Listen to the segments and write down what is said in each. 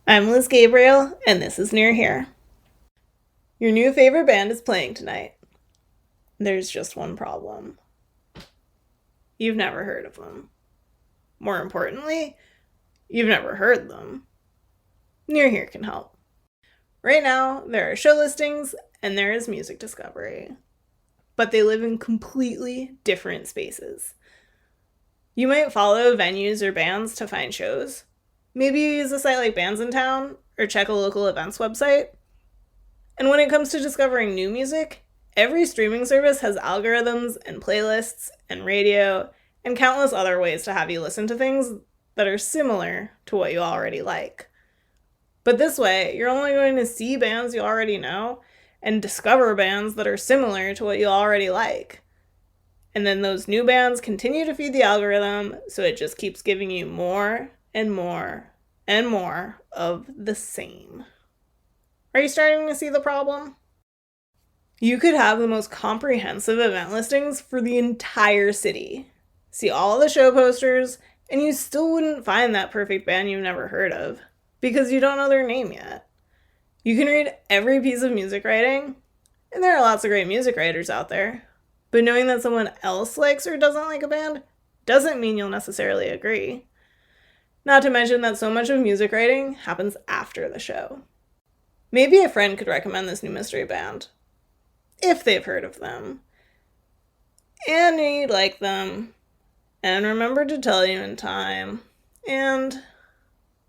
I'm Liz Gabriel, and this is Near Here. Your new favorite band is playing tonight. There's just one problem. You've never heard of them. More importantly, you've never heard them. Near Here can help. Right now, there are show listings and there is music discovery. But they live in completely different spaces. You might follow venues or bands to find shows. Maybe you use a site like Bands in Town or check a local events website. And when it comes to discovering new music, every streaming service has algorithms and playlists and radio and countless other ways to have you listen to things that are similar to what you already like. But this way, you're only going to see bands you already know and discover bands that are similar to what you already like. And then those new bands continue to feed the algorithm, so it just keeps giving you more and more and more of the same. Are you starting to see the problem? You could have the most comprehensive event listings for the entire city. See all the show posters, and you still wouldn't find that perfect band you've never heard of, because you don't know their name yet. You can read every piece of music writing, and there are lots of great music writers out there, but knowing that someone else likes or doesn't like a band doesn't mean you'll necessarily agree. Not to mention that so much of music writing happens after the show. Maybe a friend could recommend this new mystery band, if they've heard of them, and you'd like them, and remembered to tell you in time, and,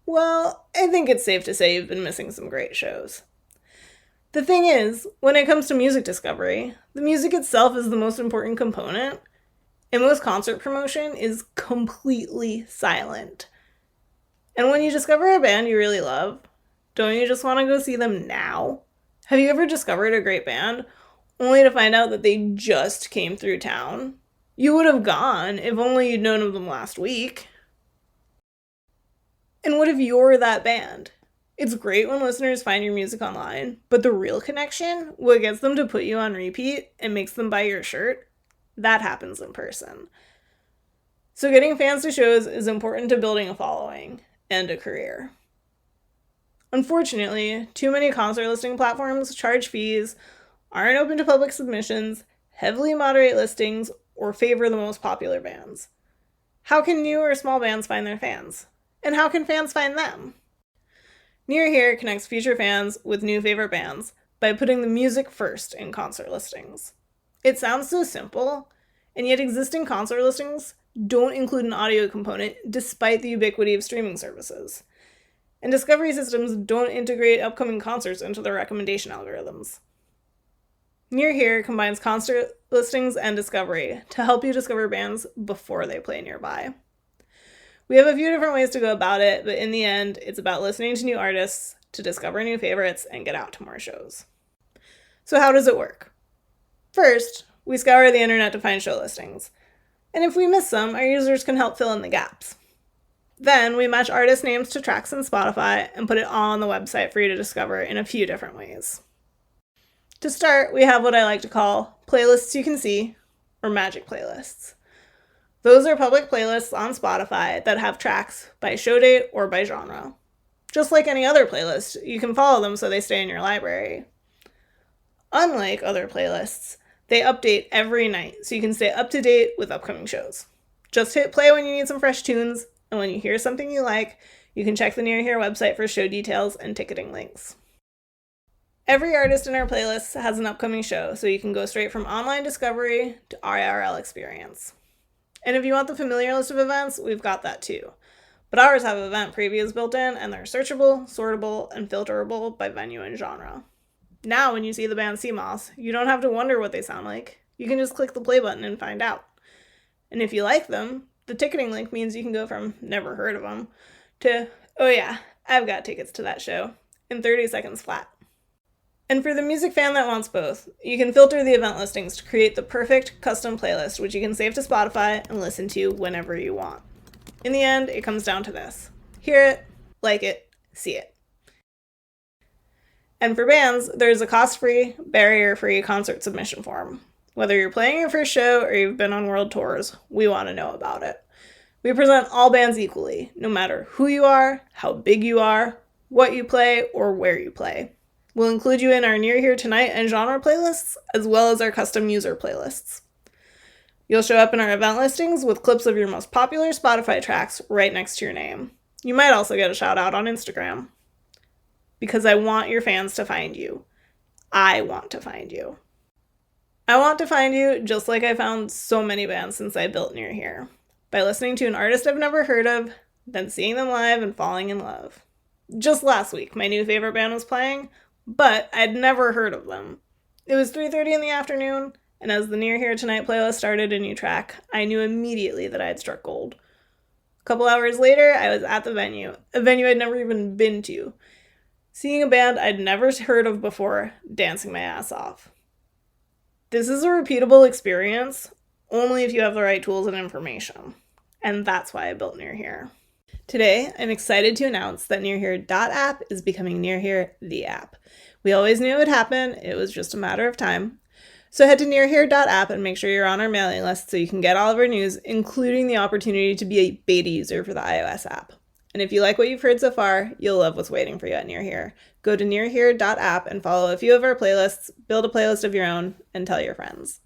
well, I think it's safe to say you've been missing some great shows. The thing is, when it comes to music discovery, the music itself is the most important component, and most concert promotion is completely silent. And when you discover a band you really love, don't you just want to go see them now? Have you ever discovered a great band only to find out that they just came through town? You would have gone if only you'd known of them last week. And what if you're that band? It's great when listeners find your music online, but the real connection, what gets them to put you on repeat and makes them buy your shirt, that happens in person. So getting fans to shows is important to building a following and a career. Unfortunately, too many concert listing platforms charge fees, aren't open to public submissions, heavily moderate listings, or favor the most popular bands. How can new or small bands find their fans? And how can fans find them? Near Here connects future fans with new favorite bands by putting the music first in concert listings. It sounds so simple, and yet existing concert listings don't include an audio component despite the ubiquity of streaming services. And discovery systems don't integrate upcoming concerts into their recommendation algorithms. Near Here combines concert listings and discovery to help you discover bands before they play nearby. We have a few different ways to go about it, but in the end, it's about listening to new artists to discover new favorites and get out to more shows. So how does it work? First, we scour the internet to find show listings. And if we miss some, our users can help fill in the gaps. Then we match artist names to tracks in Spotify and put it all on the website for you to discover in a few different ways. To start, we have what I like to call playlists you can see, or magic playlists. Those are public playlists on Spotify that have tracks by show date or by genre. Just like any other playlist, you can follow them so they stay in your library. Unlike other playlists, they update every night so you can stay up to date with upcoming shows. Just hit play when you need some fresh tunes, and when you hear something you like, you can check the Near Here website for show details and ticketing links. Every artist in our playlist has an upcoming show, so you can go straight from online discovery to IRL experience. And if you want the familiar list of events, we've got that too. But ours have event previews built in, and they're searchable, sortable, and filterable by venue and genre. Now, when you see the band Sea Moss, you don't have to wonder what they sound like. You can just click the play button and find out. And if you like them, the ticketing link means you can go from never heard of them to, oh yeah, I've got tickets to that show, in 30 seconds flat. And for the music fan that wants both, you can filter the event listings to create the perfect custom playlist, which you can save to Spotify and listen to whenever you want. In the end, it comes down to this. Hear it, like it, see it. And for bands, there's a cost-free, barrier-free concert submission form. Whether you're playing your first show or you've been on world tours, we want to know about it. We present all bands equally, no matter who you are, how big you are, what you play, or where you play. We'll include you in our Near Here Tonight and genre playlists, as well as our custom user playlists. You'll show up in our event listings with clips of your most popular Spotify tracks right next to your name. You might also get a shout out on Instagram. Because I want your fans to find you. I want to find you. I want to find you just like I found so many bands since I built Near Here. By listening to an artist I've never heard of, then seeing them live and falling in love. Just last week, my new favorite band was playing, but I'd never heard of them. It was 3:30 in the afternoon, and as the Near Here Tonight playlist started a new track, I knew immediately that I had struck gold. A couple hours later, I was at the venue, a venue I'd never even been to, seeing a band I'd never heard of before, dancing my ass off. This is a repeatable experience, only if you have the right tools and information. And that's why I built Near Here. Today, I'm excited to announce that NearHere.app is becoming Near Here the app. We always knew it would happen, it was just a matter of time. So head to NearHere.app and make sure you're on our mailing list so you can get all of our news, including the opportunity to be a beta user for the iOS app. And if you like what you've heard so far, you'll love what's waiting for you at Near Here. Go to NearHere.app and follow a few of our playlists, build a playlist of your own, and tell your friends.